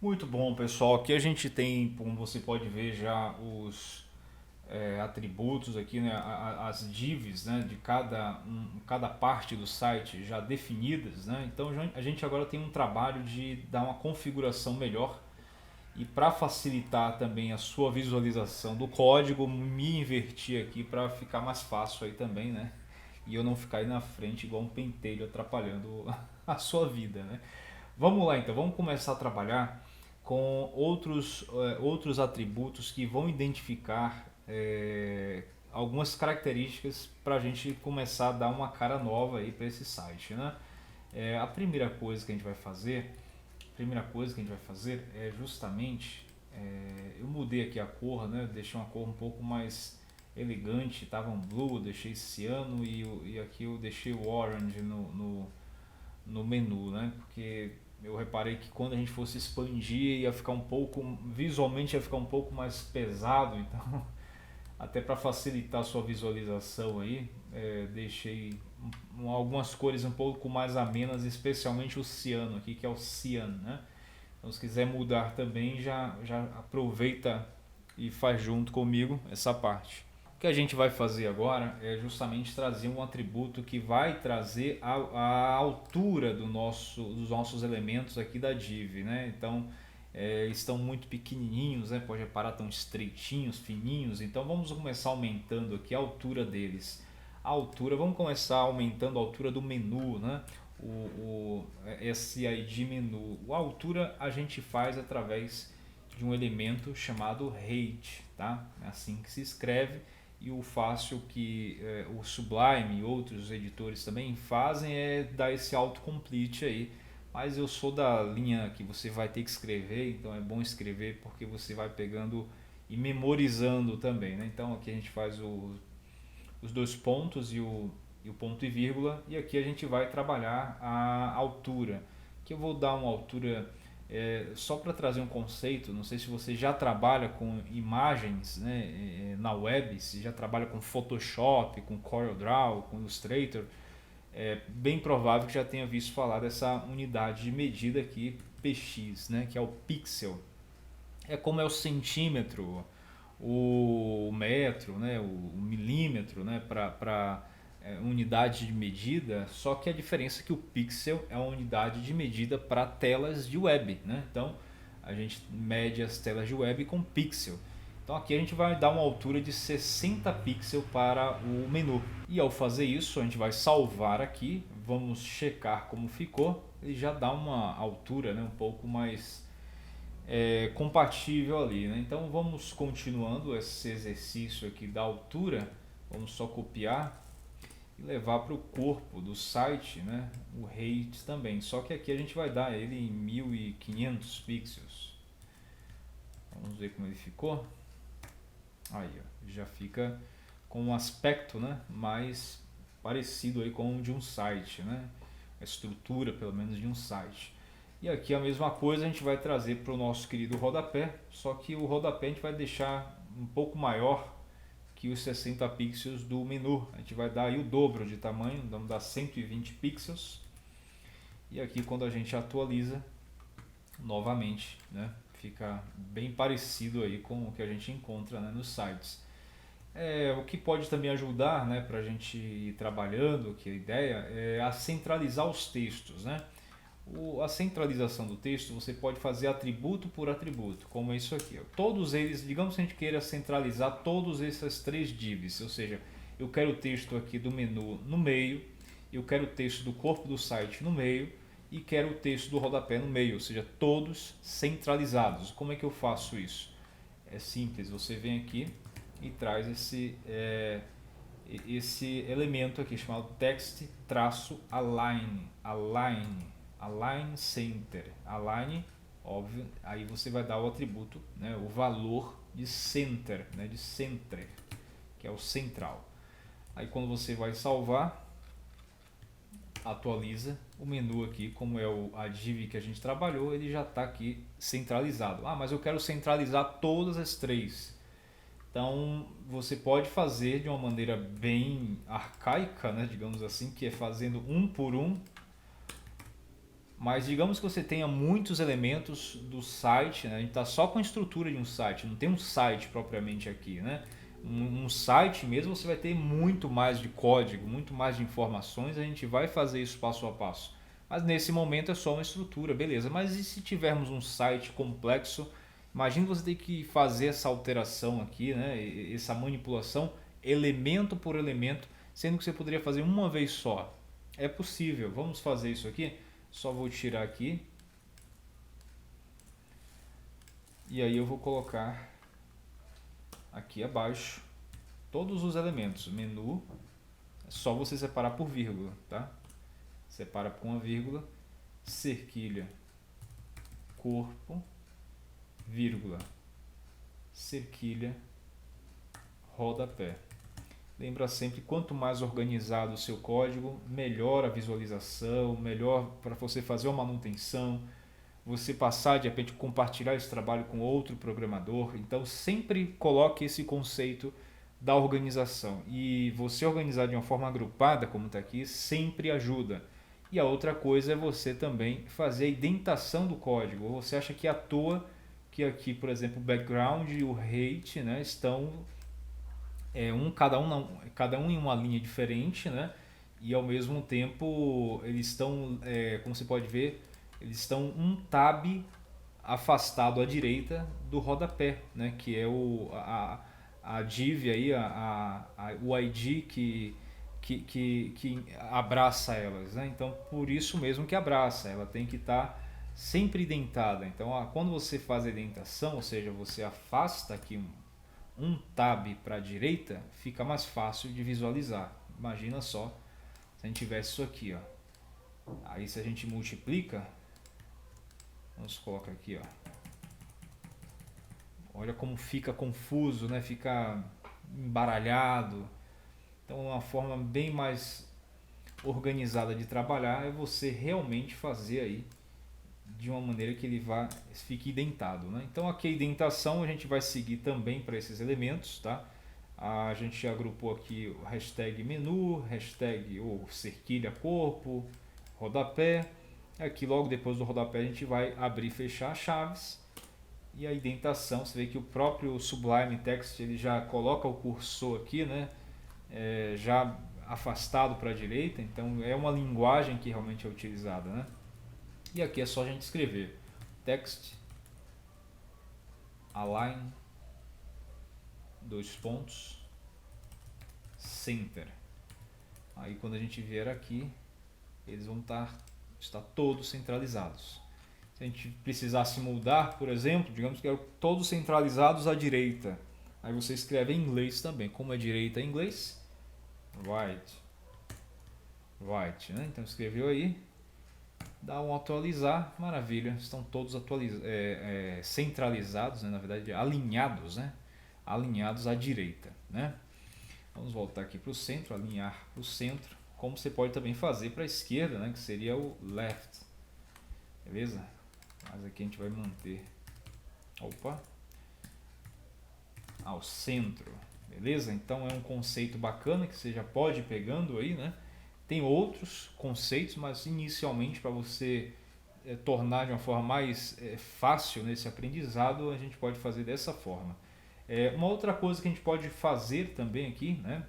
Muito bom, pessoal. Aqui a gente tem, como você pode ver, já os atributos aqui, né, as divs, né, de cada parte do site já definidas, né? Então a gente agora tem um trabalho de dar uma configuração melhor e para facilitar também a sua visualização do código, me inverti aqui para ficar mais fácil aí também, né? E eu não ficar aí na frente igual um pentelho atrapalhando a sua vida, né? Vamos lá então, vamos começar a trabalhar com outros atributos que vão identificar algumas características para a gente começar a dar uma cara nova aí para esse site, né? A primeira coisa que a gente vai fazer, é justamente, eu mudei aqui a cor, né? Deixei uma cor um pouco mais elegante, estava um blue, eu deixei ciano e aqui eu deixei o orange no menu, né? Porque eu reparei que quando a gente fosse expandir ia ficar um pouco, visualmente ia ficar um pouco mais pesado, então até para facilitar a sua visualização aí, deixei algumas cores um pouco mais amenas, especialmente o ciano aqui, que é o cian, né? Então se quiser mudar também, já aproveita e faz junto comigo essa parte. O que a gente vai fazer agora é justamente trazer um atributo que vai trazer a altura dos nossos elementos aqui da div, né? Então estão muito pequenininhos, né? Pode reparar, estão estreitinhos, fininhos. Então vamos começar aumentando aqui a altura deles. Vamos começar aumentando a altura do menu, né? Esse ID menu. A altura a gente faz através de um elemento chamado height, tá? É assim que se escreve, e o fácil que o Sublime e outros editores também fazem é dar esse autocomplete aí, mas eu sou da linha que você vai ter que escrever, então é bom escrever porque você vai pegando e memorizando também, né? Então aqui a gente faz os dois pontos e o ponto e vírgula, e aqui a gente vai trabalhar a altura, que eu vou dar uma altura só para trazer um conceito. Não sei se você já trabalha com imagens, né, na web, se já trabalha com Photoshop, com CorelDRAW, com Illustrator. É bem provável que já tenha visto falar dessa unidade de medida aqui, px, né, que é o pixel. É como é o centímetro, o metro, né, o milímetro, né, para unidade de medida, só que a diferença é que o pixel é uma unidade de medida para telas de web, né? Então a gente mede as telas de web com pixel. Então aqui a gente vai dar uma altura de 60 pixels para o menu. E ao fazer isso, a gente vai salvar aqui, vamos checar como ficou e já dá uma altura, né, um pouco mais compatível ali, né? Então vamos continuando esse exercício aqui da altura. Vamos só copiar e levar para o corpo do site, né? O height também. Só que aqui a gente vai dar ele em 1500 pixels. Vamos ver como ele ficou. Aí, ó, já fica com um aspecto, né, mais parecido aí com o de um site, né? A estrutura, pelo menos, de um site. E aqui a mesma coisa a gente vai trazer para o nosso querido rodapé, só que o rodapé a gente vai deixar um pouco maior que os 60 pixels do menu. A gente vai dar aí o dobro de tamanho, vamos dar 120 pixels. E aqui quando a gente atualiza, novamente, né, fica bem parecido aí com o que a gente encontra, né, nos sites. O que pode também ajudar, né, para a gente ir trabalhando, que a ideia é a centralizar os textos, né? A centralização do texto você pode fazer atributo por atributo, como é isso aqui. Todos eles, digamos que a gente queira centralizar todos essas três divs, ou seja, eu quero o texto aqui do menu no meio, eu quero o texto do corpo do site no meio e quero o texto do rodapé no meio, ou seja, todos centralizados. Como é que eu faço isso? É simples, você vem aqui e traz esse elemento aqui chamado text-align, align center, align, óbvio, aí você vai dar o atributo, né, o valor de center, né, de center, que é o central. Aí quando você vai salvar, atualiza o menu aqui, como é a div que a gente trabalhou, ele já está aqui centralizado. Mas eu quero centralizar todas as três. Então você pode fazer de uma maneira bem arcaica, né, digamos assim, que é fazendo um por um, Mas digamos que você tenha muitos elementos do site, né? A gente está só com a estrutura de um site, não tem um site propriamente aqui, né? Um site mesmo você vai ter muito mais de código, muito mais de informações, a gente vai fazer isso passo a passo. Mas nesse momento é só uma estrutura, beleza. Mas e se tivermos um site complexo? Imagina você ter que fazer essa alteração aqui, né? Essa manipulação, elemento por elemento, sendo que você poderia fazer uma vez só. É possível, vamos fazer isso aqui. Só vou tirar aqui. E aí eu vou colocar aqui abaixo todos os elementos. Menu, é só você separar por vírgula, tá? Separa com uma vírgula, cerquilha, corpo, vírgula, cerquilha, rodapé. Lembra sempre, quanto mais organizado o seu código, melhor a visualização, melhor para você fazer uma manutenção, você passar de repente compartilhar esse trabalho com outro programador. Então sempre coloque esse conceito da organização. E você organizar de uma forma agrupada, como está aqui, sempre ajuda. E a outra coisa é você também fazer a indentação do código. Você acha que é à toa que aqui, por exemplo, o background e o height, né, estão cada um em uma linha diferente, né? E ao mesmo tempo eles estão, como você pode ver, eles estão um tab afastado à direita do rodapé, né? Que é a div aí, o ID que abraça elas, né? Então por isso mesmo que abraça, ela tem que estar sempre indentada. Então quando você faz a indentação, ou seja, você afasta aqui um tab para a direita, fica mais fácil de visualizar. Imagina só se a gente tivesse isso aqui, ó. Aí se a gente multiplica, vamos colocar aqui, ó. Olha como fica confuso, né? Fica embaralhado. Então uma forma bem mais organizada de trabalhar é você realmente fazer aí de uma maneira que ele fique indentado, né? Então aqui a indentação a gente vai seguir também para esses elementos, tá? A gente agrupou aqui o hashtag menu, hashtag ou cerquilha corpo, rodapé. Aqui logo depois do rodapé a gente vai abrir e fechar chaves. E a indentação, você vê que o próprio Sublime Text ele já coloca o cursor aqui, né? Já afastado para a direita, então é uma linguagem que realmente é utilizada, né? E aqui é só a gente escrever text align center. Aí quando a gente vier aqui, eles vão estar todos centralizados. Se a gente precisasse mudar, por exemplo, digamos que eram todos centralizados à direita. Aí você escreve em inglês também. Como é direita em inglês? Right, né? Então escreveu aí. Dá um atualizar, maravilha, estão todos centralizados, né? Na verdade alinhados, né? Alinhados à direita, né? Vamos voltar aqui para o centro, alinhar para o centro, como você pode também fazer para a esquerda, né? Que seria o left, beleza? Mas aqui a gente vai manter, ao centro, beleza? Então é um conceito bacana que você já pode ir pegando aí, né? Tem outros conceitos, mas inicialmente para você tornar de uma forma mais fácil nesse aprendizado, a gente pode fazer dessa forma. Uma outra coisa que a gente pode fazer também aqui, né?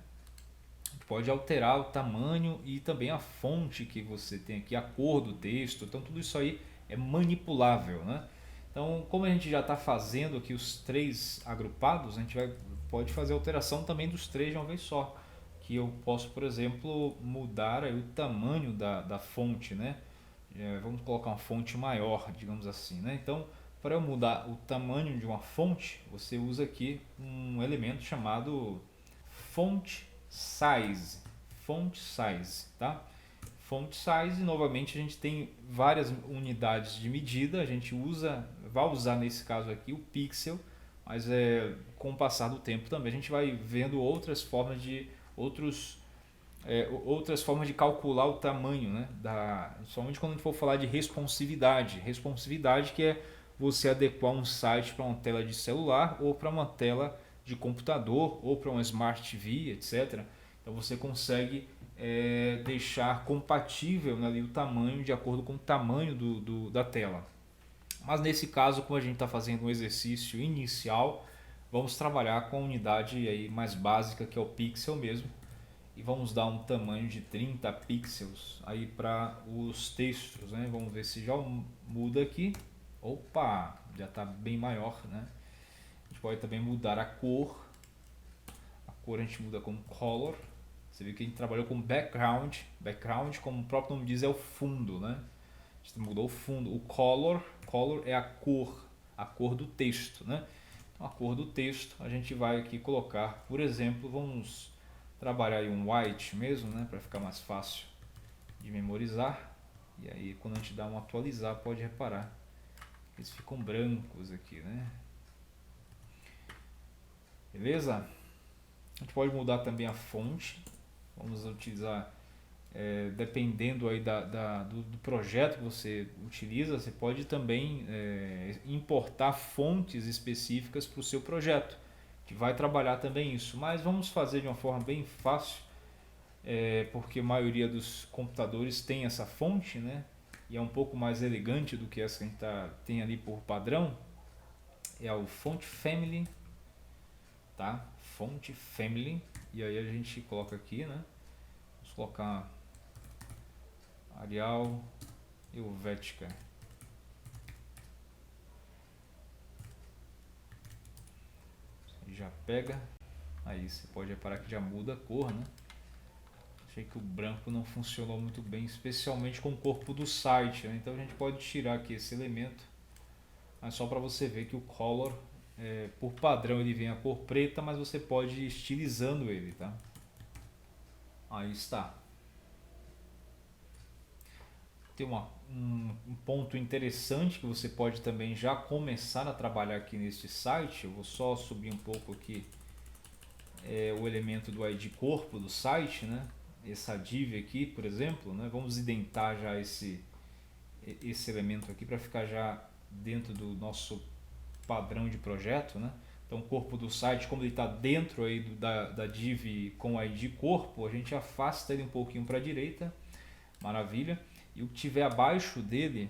A gente pode alterar o tamanho e também a fonte que você tem aqui, a cor do texto, então tudo isso aí é manipulável, né? Então, como a gente já está fazendo aqui os três agrupados, a gente pode fazer a alteração também dos três de uma vez só. Que eu posso, por exemplo, mudar aí o tamanho da fonte, né? Vamos colocar uma fonte maior, digamos assim, né? Então, para eu mudar o tamanho de uma fonte, você usa aqui um elemento chamado font size. Font size, tá? Font size, novamente a gente tem várias unidades de medida, a gente vai usar nesse caso aqui o pixel, mas com o passar do tempo também a gente vai vendo outras formas de calcular o tamanho, né? Somente quando a gente for falar de responsividade. Responsividade que é você adequar um site para uma tela de celular ou para uma tela de computador ou para uma Smart TV, etc. Então você consegue deixar compatível, né, ali o tamanho de acordo com o tamanho da tela. Mas nesse caso, como a gente está fazendo um exercício inicial, vamos trabalhar com a unidade aí mais básica, que é o pixel mesmo, e vamos dar um tamanho de 30 pixels aí para os textos, né? Vamos ver se já muda aqui. Opa, já está bem maior, né? A gente pode também mudar a cor. A cor a gente muda com color. Você viu que a gente trabalhou com background. Background, como o próprio nome diz, é o fundo, né? A gente mudou o fundo. O color é a cor do texto, né? Então a cor do texto a gente vai aqui colocar, por exemplo, vamos trabalhar aí um white mesmo, né? Para ficar mais fácil de memorizar. E aí quando a gente dá um atualizar, pode reparar, eles ficam brancos aqui, né? Beleza? A gente pode mudar também a fonte. Vamos utilizar, dependendo aí do projeto que você utiliza, você pode também importar fontes específicas para o seu projeto, que vai trabalhar também isso. Mas vamos fazer de uma forma bem fácil, porque a maioria dos computadores tem essa fonte, né? E é um pouco mais elegante do que essa que a gente tem ali por padrão. É o Font Family, tá? Font Family. E aí a gente coloca aqui, né? Vamos colocar Arial Helvética. Já pega. Aí você pode reparar que já muda a cor, né? Achei que o branco não funcionou muito bem, especialmente com o corpo do site, né? Então a gente pode tirar aqui esse elemento, mas só para você ver que o color, por padrão, ele vem a cor preta, mas você pode ir estilizando ele, tá? Aí está. Tem um ponto interessante que você pode também já começar a trabalhar aqui neste site. Eu vou só subir um pouco aqui o elemento do ID corpo do site, né? Essa div aqui, por exemplo, né? Vamos identar já esse elemento aqui para ficar já dentro do nosso padrão de projeto, né? Então o corpo do site, como ele está dentro aí da div com ID corpo, a gente afasta ele um pouquinho para a direita, maravilha. E o que tiver abaixo dele,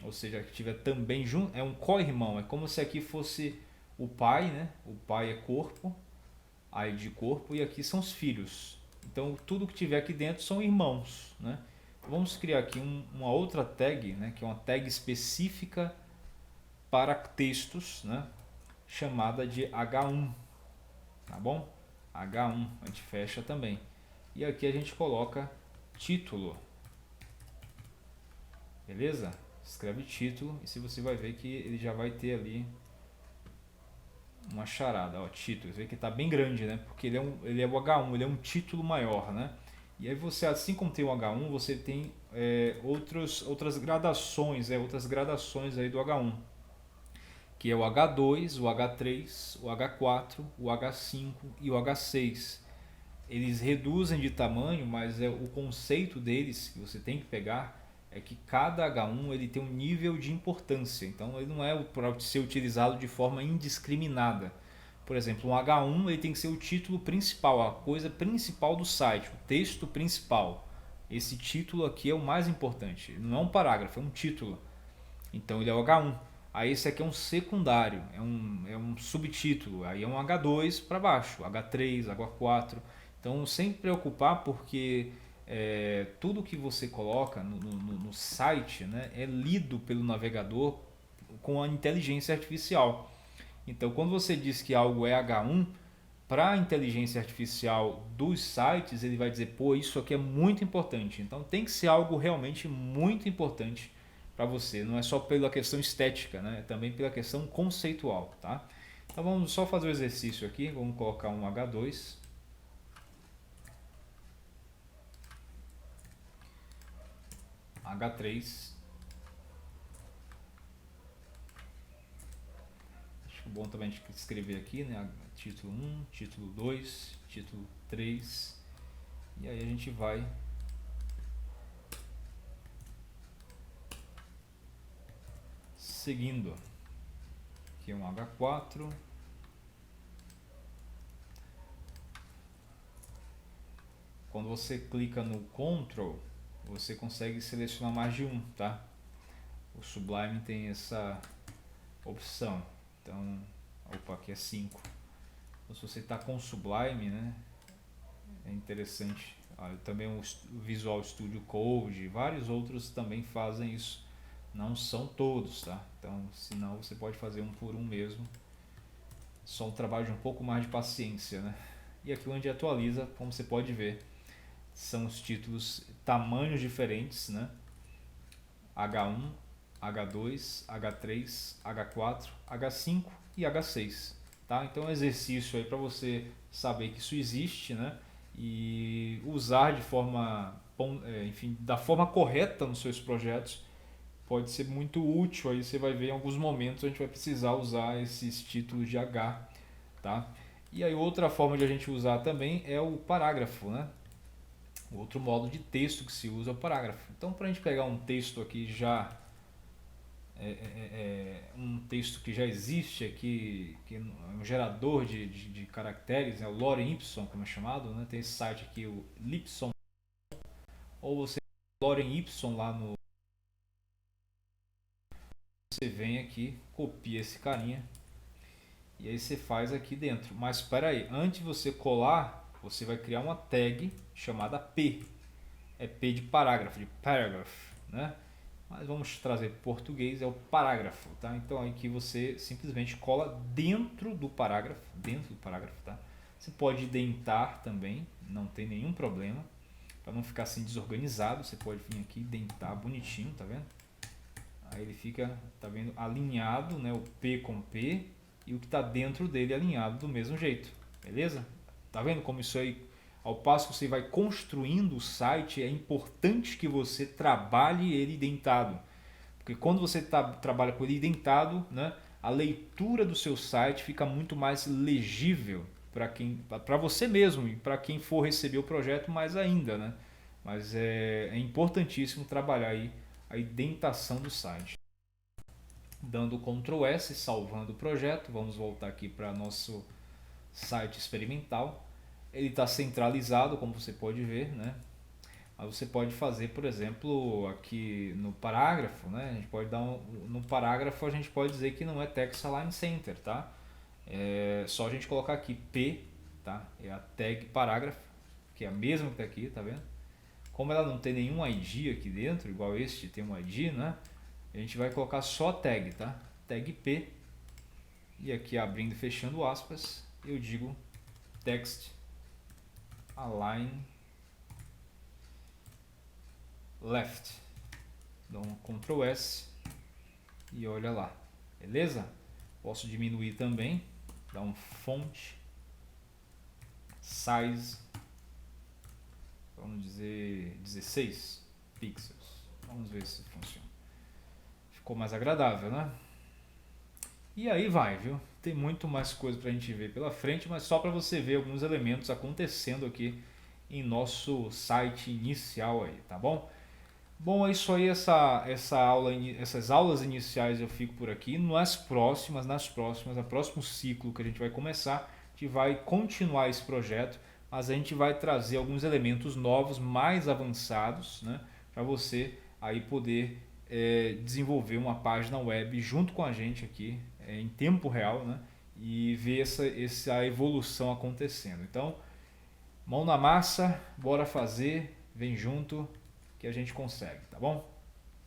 ou seja, que tiver também junto, é um co-irmão, é como se aqui fosse o pai, né? O pai é corpo, ID corpo, e aqui são os filhos. Então tudo que tiver aqui dentro são irmãos, né? Vamos criar aqui uma outra tag, né, que é uma tag específica para textos, né, chamada de H1, tá bom? H1, a gente fecha também. E aqui a gente coloca título, beleza? Escreve título e se você vai ver que ele já vai ter ali uma charada, ó, título. Você vê que está bem grande, né? Porque ele é o H1, ele é um título maior, né? E aí você, assim como tem o H1, você tem outras gradações aí do H1, que é o H2, o H3, o H4, o H5 e o H6. Eles reduzem de tamanho, mas o conceito deles que você tem que pegar é que cada H1 ele tem um nível de importância. Então ele não é para ser utilizado de forma indiscriminada. Por exemplo, um H1 ele tem que ser o título principal, a coisa principal do site, o texto principal. Esse título aqui é o mais importante. Não é um parágrafo, é um título. Então ele é o H1. Aí esse aqui é um secundário, é um subtítulo. Aí é um H2 para baixo, H3, H4. Então sem preocupar, porque tudo que você coloca no site, né, é lido pelo navegador com a inteligência artificial. Então quando você diz que algo é H1, para a inteligência artificial dos sites, ele vai dizer, pô, isso aqui é muito importante. Então tem que ser algo realmente muito importante para você. Não é só pela questão estética, né? É também pela questão conceitual, tá? Então vamos só fazer o exercício aqui. Vamos colocar um H2. H3. Acho bom também a gente escrever aqui, né? Título 1, título 2, título 3. E aí a gente vai seguindo. Aqui é um H4. quando você clica no Control, você consegue selecionar mais de um, tá? O Sublime tem essa opção. Então, opa, aqui é 5. Então, se você está com o Sublime, né, é interessante. Também o Visual Studio Code, vários outros também fazem isso. Não são todos, tá? Então, senão você pode fazer um por um mesmo. Só um trabalho de um pouco mais de paciência, né? E aqui onde atualiza, como você pode ver, são os títulos, tamanhos diferentes, né? H1, H2, H3, H4, H5 e H6, tá? Então é um exercício aí para você saber que isso existe, né? E usar de forma, enfim, da forma correta nos seus projetos pode ser muito útil. Aí você vai ver em alguns momentos a gente vai precisar usar esses títulos de H, tá? E aí outra forma de a gente usar também é o parágrafo, né? O outro modo de texto que se usa é o parágrafo. Então, para a gente pegar um texto aqui já um texto que já existe aqui, que é um gerador de caracteres, né? O Lorem Ipsum, como é chamado, né? Tem esse site aqui, o Lipson, ou você Lorem Ipsum lá no, você vem aqui, copia esse carinha e aí você faz aqui dentro. Mas espera aí, antes de você colar, você vai criar uma tag chamada P. É P de parágrafo, de paragraph, né? Mas vamos trazer para português, é o parágrafo, tá? Então aqui você simplesmente cola dentro do parágrafo, tá? Você pode indentar também, não tem nenhum problema, para não ficar assim desorganizado, você pode vir aqui e indentar bonitinho, tá vendo? Aí ele fica, tá vendo, alinhado, né, o P com P e o que está dentro dele alinhado do mesmo jeito, beleza? Tá vendo como isso aí, ao passo que você vai construindo o site, é importante que você trabalhe ele indentado, porque quando você trabalha com ele indentado, né, a leitura do seu site fica muito mais legível para você mesmo e para quem for receber o projeto mais ainda, né? Mas é importantíssimo trabalhar aí a indentação do site. Dando Ctrl S, salvando o projeto, vamos voltar aqui para nosso site experimental. Ele está centralizado, como você pode ver, né? Mas você pode fazer, por exemplo, aqui no parágrafo, né? A gente pode dar no parágrafo a gente pode dizer que não é Text Align Center, tá? É só a gente colocar aqui P, tá? É a tag parágrafo, que é a mesma que está aqui, tá vendo? Como ela não tem nenhum ID aqui dentro, igual este tem um ID, né? A gente vai colocar só tag, tá? Tag P. E aqui abrindo e fechando aspas, eu digo text align left. Dou um Ctrl S e olha lá. Beleza? Posso diminuir também, dar um font size, vamos dizer 16 pixels. Vamos ver se funciona. Ficou mais agradável, né? E aí vai, viu? Tem muito mais coisa pra gente ver pela frente, mas só para você ver alguns elementos acontecendo aqui em nosso site inicial aí, tá bom? Bom, é isso aí, essas aulas iniciais eu fico por aqui. Nas próximas, no próximo ciclo que a gente vai começar, a gente vai continuar esse projeto, mas a gente vai trazer alguns elementos novos, mais avançados, né, para você aí poder desenvolver uma página web junto com a gente aqui, em tempo real, né, e ver essa evolução acontecendo. Então, mão na massa, bora fazer, vem junto que a gente consegue, tá bom?